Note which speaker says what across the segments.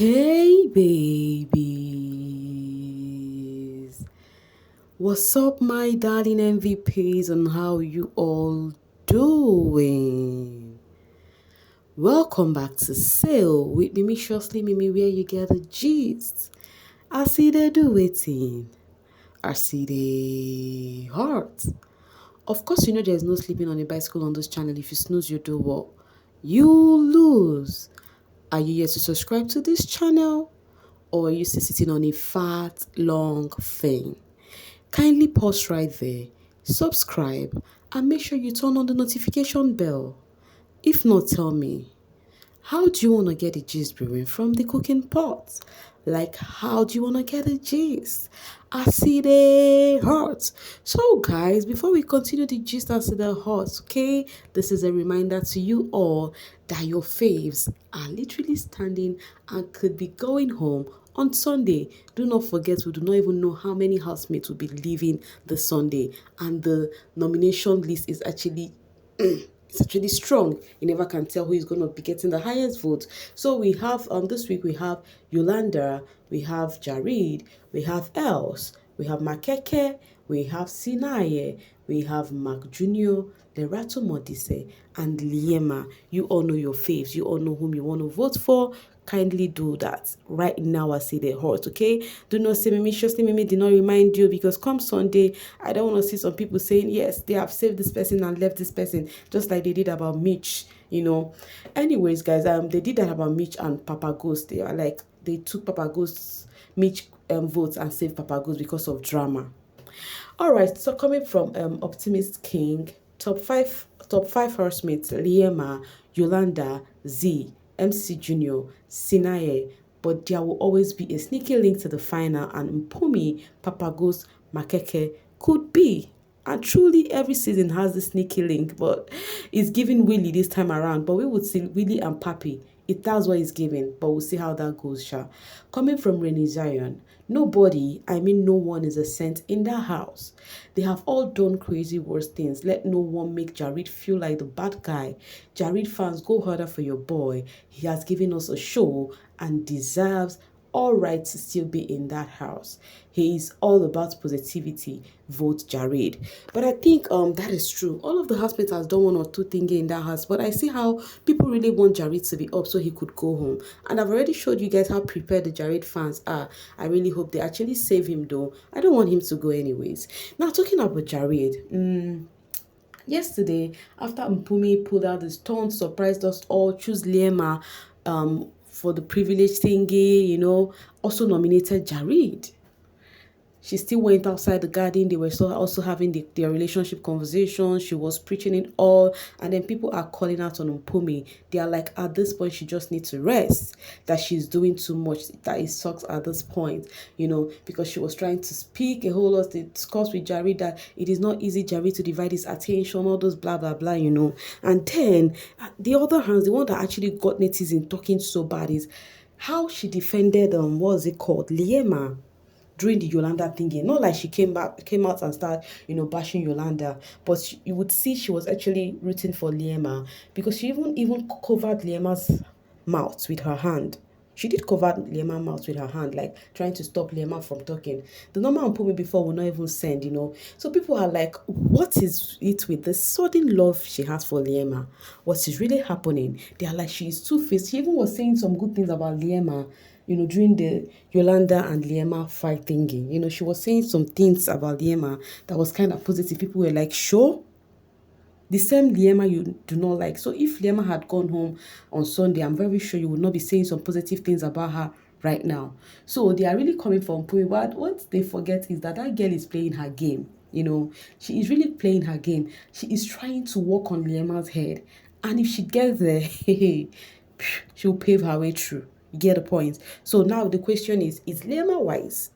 Speaker 1: Hey babies, what's up my darling MVPs and how you all doing? Welcome back to Sail with Mimi where you get the gist. I see they do waiting. I see the heart. Of course you know there's no sleeping on a bicycle on this channel. If you snooze you do what? You lose. Are you yet to subscribe to this channel? Or are you still sitting on a fat, long thing? Kindly pause right there, subscribe, and make sure you turn on the notification bell. If not, tell me, how do you want to get the gist brewing from the cooking pot? Like, how do you want to get the gist? I see the hot. So, guys, before we continue the gist I see the hot, okay? This is a reminder to you all that your faves are literally standing and could be going home on Sunday. Do not forget, we do not even know how many housemates will be leaving the Sunday, and the nomination list is actually it's actually strong. You never can tell who is going to be getting the highest vote. So we have this week we have Yolanda, we have Jared, we have Els, we have Makeke, we have Sinaye, we have Mark Jr., Lerato Modise, and Liema. You all know your faves. You all know whom you want to vote for. Kindly do that right now. I see the hot, okay? Do not say Mimi, surely Mimi did not remind you, because come Sunday, I don't want to see some people saying, yes, they have saved this person and left this person, just like they did about Mitch, you know. Anyways, guys, they did that about Mitch and Papa Ghost. They are like, they took Papa Ghost's Mitch votes and saved Papa Ghost because of drama. All right, so coming from Optimist King, top five housemates: Liema, Yolanda, Z, MC Junior, Sinaye, but there will always be a sneaky link to the final, and Mpumi, Papa Ghost, Makeke could be. And truly, every season has the sneaky link, but it's giving Willie this time around. But we would see Willie and Papi. That's what it's giving, but we'll see how that goes, Sha. Coming from Rainy Zion, nobody, I mean no one, is a saint in that house. They have all done crazy worse things. Let no one make Jared feel like the bad guy. Jared fans, go harder for your boy. He has given us a show and deserves all right to still be in that house. He is all about positivity. Vote Jared. But I think that is true. All of the housemates has done one or two things in that house, but I see how people really want Jared to be up so he could go home. And I've already showed you guys how prepared the Jared fans are. I really hope they actually save him though. I don't want him to go anyways. Now talking about Jared, yesterday, after Mpumi pulled out his taunt, surprised us all, choose Liema for the privilege thingy, also nominated Jared. She still went outside the garden. They were also having their relationship conversation. She was preaching it all. And then people are calling out on Mpumi. They are like, at this point, she just needs to rest. That she's doing too much. That it sucks at this point, because she was trying to speak a whole lot. They discussed with Jared that it is not easy, Jared, to divide his attention, all those blah, blah, blah, And then, the other hand, the one that actually got netizen talking so bad is how she defended, what was it called? Liema, during the Yolanda thingy. Not like she came out and started, bashing Yolanda, but you would see she was actually rooting for Liema, because she even covered Liema's mouth with her hand. She did cover Liema's mouth with her hand, like trying to stop Liema from talking. The number on Mpumi before will not even send, So people are like, what is it with the sudden love she has for Liema? What is really happening? They are like, she is two-faced. She even was saying some good things about Liema, during the Yolanda and Liema fight thingy. She was saying some things about Liema that was kind of positive. People were like, sure? The same Liema you do not like. So if Liema had gone home on Sunday, I'm very sure you would not be saying some positive things about her right now. So they are really coming from Mpumi. But what they forget is that girl is playing her game. She is really playing her game. She is trying to walk on Liema's head. And if she gets there, she'll pave her way through. You get the point? So now the question is Liema wise?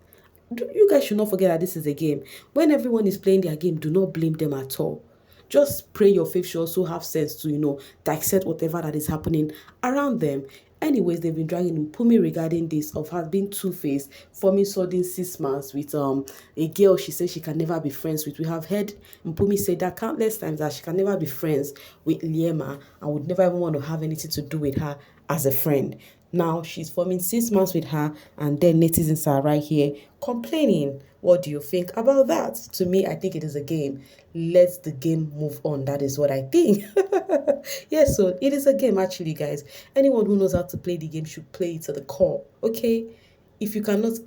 Speaker 1: You guys should not forget that this is a game. When everyone is playing their game, do not blame them at all. Just pray your faith should also have sense to, dissect whatever that is happening around them. Anyways, they've been dragging Mpumi regarding this of her being two-faced, forming sudden 6 months with a girl she says she can never be friends with. We have heard Mpumi say that countless times, that she can never be friends with Liema and would never even want to have anything to do with her as a friend. Now she's forming 6 months with her, and then netizens are right here complaining. What do you think about that? To me, I think it is a game. Let the game move on. That is what I think. Yes, so it is a game actually, guys. Anyone who knows how to play the game should play it to the core. Okay. If you cannot,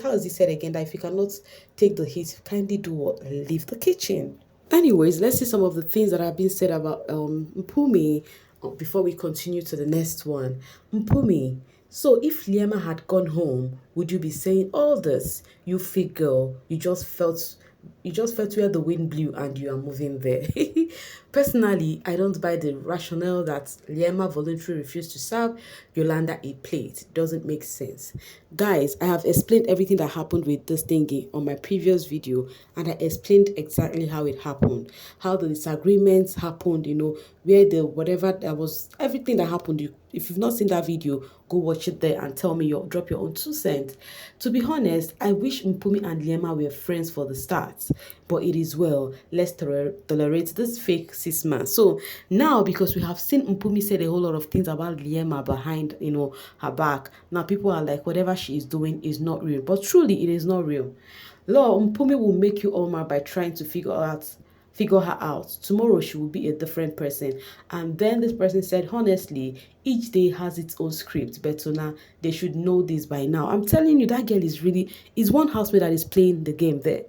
Speaker 1: how is it said again? That if you cannot take the heat, kindly do what? Leave the kitchen. Anyways, let's see some of the things that have been said about Mpumi before we continue to the next one. Mpumi, so if Liema had gone home, would you be saying all this? You fake girl, you just felt where the wind blew and you are moving there. Personally, I don't buy the rationale that Liema voluntarily refused to serve Yolanda a plate. It doesn't make sense. Guys, I have explained everything that happened with this thingy on my previous video, and I explained exactly how it happened, how the disagreements happened, where the whatever that was, everything that happened. If you've not seen that video, go watch it there and tell me drop your own 2 cents. To be honest, I wish Mpumi and Liema were friends for the start, but it is well. Let's tolerate this fake 6 months. So now, because we have seen Mpumi said a whole lot of things about Liema behind, her back. Now people are like, whatever she is doing is not real, but truly it is not real. Lord, Mpumi will make you all mad by trying to figure her out. Tomorrow she will be a different person. And then this person said, honestly, each day has its own script. Betona, they should know this by now. I'm telling you, that girl is one housemate that is playing the game there.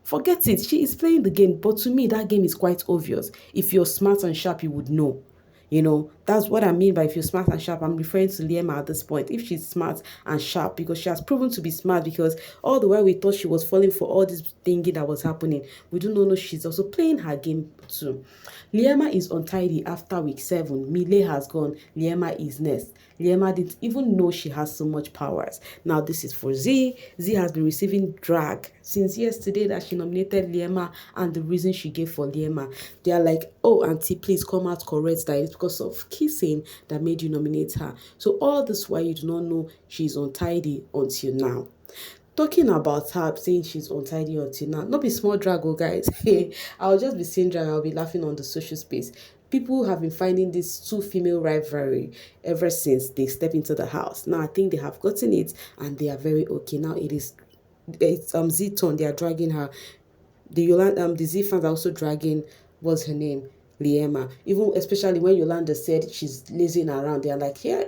Speaker 1: Forget it. She is playing the game. But to me, that game is quite obvious. If you're smart and sharp, you would know. That's what I mean by if you're smart and sharp. I'm referring to Liema at this point. If she's smart and sharp, because she has proven to be smart, because all the while we thought she was falling for all this thingy that was happening, we do not know she's also playing her game too. Liema is untidy after week 7. Mile has gone. Liema is next. Liema didn't even know she has so much powers. Now this is for Z. Z has been receiving drag since yesterday that she nominated Liema, and the reason she gave for Liema. They are like, oh, auntie, please come out correct that it's because of kissing that made you nominate her. So all this while you do not know she's untidy until now. Talking about her saying she's untidy until now, not be small drag, oh guys. I'll just be saying drag, I'll be laughing on the social space. People have been finding this two female rivalry ever since they step into the house. Now I think they have gotten it and they are very okay. Now it's Z turn. They are dragging her. The Z fans are also dragging, what's her name, Liema. Even especially when Yolanda said she's lazing around, they are like, yeah,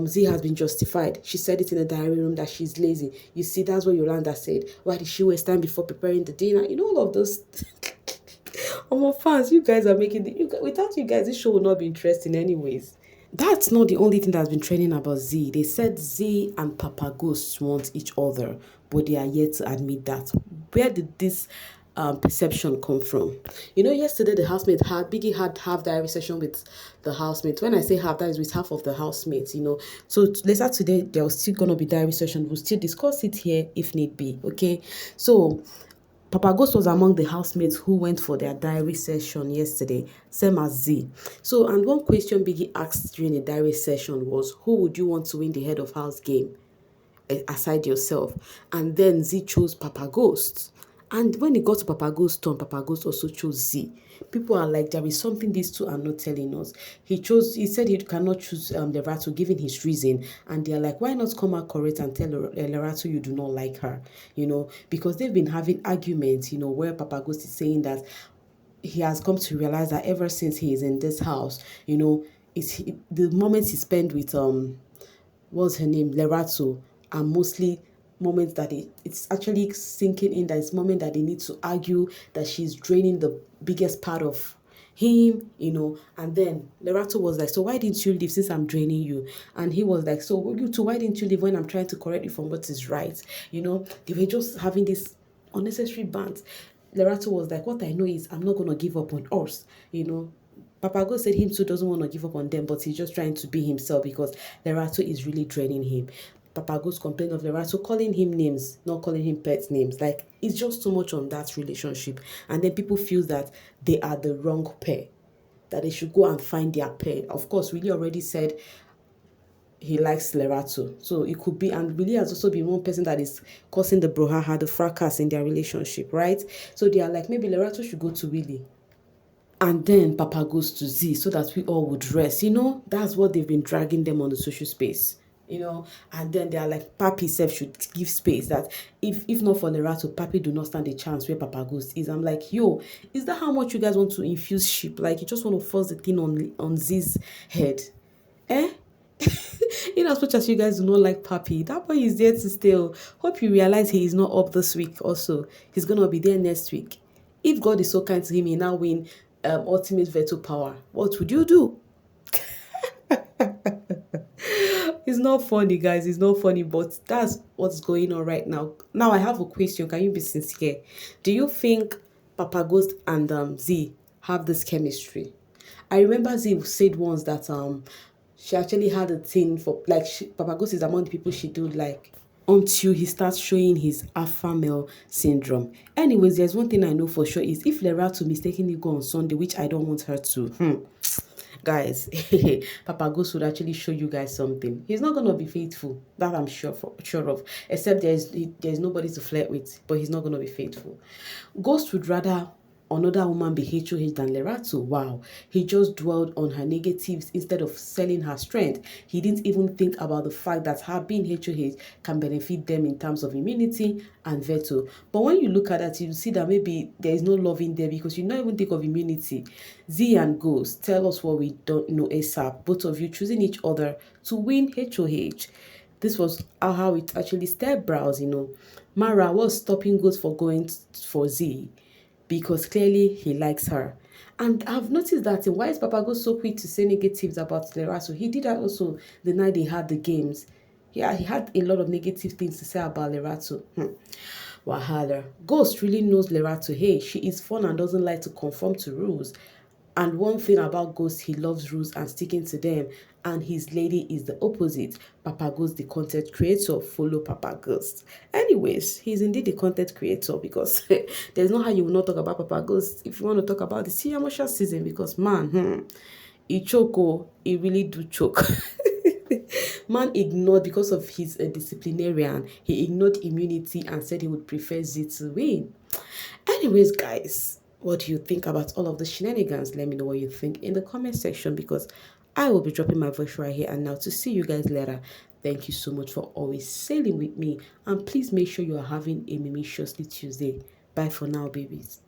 Speaker 1: Z has been justified. She said it in the diary room that she's lazy. You see, that's what Yolanda said. Why did she waste time before preparing the dinner? All of those. My fans, you guys are making without you guys, this show would not be interesting anyways. That's not the only thing that's been trending about Z. They said Z and Papa Ghost want each other, but they are yet to admit that. Where did this perception come from? Yesterday the housemate Biggie had half diary session with the housemate. When I say half, that is with half of the housemates. So later today there was still gonna be diary session. We'll still discuss it here if need be. Okay, so Papa Ghost was among the housemates who went for their diary session yesterday, same as Z. So, and one question Biggie asked during the diary session was, who would you want to win the head of house game aside yourself? And then Z chose Papa Ghost. And when it got to Papa Ghost's turn, Papa Ghost also chose Z. People are like, there is something these two are not telling us. He said he cannot choose Lerato, given his reason. And they're like, why not come out correct and tell Lerato you do not like her? Because they've been having arguments, where Papa Ghost is saying that he has come to realize that ever since he is in this house, the moments he spent with what's her name, Lerato, are mostly moments that it's actually sinking in, that it's moment that they need to argue, that she's draining the biggest part of him, and then Lerato was like, so why didn't you leave since I'm draining you? And he was like, so you too, why didn't you leave when I'm trying to correct you from what is right? They were just having this unnecessary bant. Lerato was like, what I know is I'm not going to give up on us, Papa God said him too doesn't want to give up on them, but he's just trying to be himself because Lerato is really draining him. Papa Ghost complained of Lerato calling him names, not calling him pet names. Like, it's just too much on that relationship. And then people feel that they are the wrong pair, that they should go and find their pair. Of course, Willie already said he likes Lerato. So it could be, and Willie has also been one person that is causing the brouhaha, the fracas in their relationship, right? So they are like, maybe Lerato should go to Willie. And then Papa goes to Z so that we all would rest. That's what they've been dragging them on the social space. And then they are like, Papi self should give space, that if not for Lerato, Papi do not stand a chance where Papa Ghost is. I'm like, yo, is that how much you guys want to infuse ship? Like, you just want to force the thing on Z's head? Eh? In as much as you guys do not like Papi, that boy is there to stay. Hope you realize he is not up this week also. He's going to be there next week. If God is so kind to him, he now win ultimate veto power. What would you do? It's not funny, guys. It's not funny, but that's what's going on right now. Now, I have a question. Can you be sincere? Do you think Papa Ghost and Z have this chemistry? I remember Z said once that she actually had a thing for, like, Papa Ghost is among the people she do like until he starts showing his alpha male syndrome. Anyways, there's one thing I know for sure is if Lerato mistakenly go on Sunday, which I don't want her to, guys, Papa Ghost would actually show you guys something. He's not gonna be faithful. That I'm sure of. Except there's nobody to flirt with, but he's not gonna be faithful. Ghost would rather another woman be HOH than Lerato. Wow. He just dwelled on her negatives instead of selling her strength. He didn't even think about the fact that her being HOH can benefit them in terms of immunity and veto. But when you look at that, you see that maybe there is no love in there because you don't even think of immunity. Z and Ghost, tell us what we don't know ASAP. Both of you choosing each other to win HOH. This was how it actually stared brows, Mara was stopping Ghost for going for Z, because clearly he likes her. And I've noticed that why is Papa Ghost so quick to say negatives about Lerato? He did that also the night they had the games. Yeah, he had a lot of negative things to say about Lerato. Wahala. Ghost really knows Lerato. Hey, she is fun and doesn't like to conform to rules. And one thing about Ghost, he loves rules and sticking to them. And his lady is the opposite. Papa Ghost, the content creator, follow Papa Ghost. Anyways, he's indeed the content creator because there's no how you will not talk about Papa Ghost if you want to talk about the Siamosha season because, man, he choke, he really do choke. Man ignored because of his disciplinarian. He ignored immunity and said he would prefer Z to win. Anyways, guys, what do you think about all of the shenanigans? Let me know what you think in the comment section because I will be dropping my voice right here and now to see you guys later. Thank you so much for always sailing with me. And please make sure you are having a Mimi Tuesday. Bye for now, babies.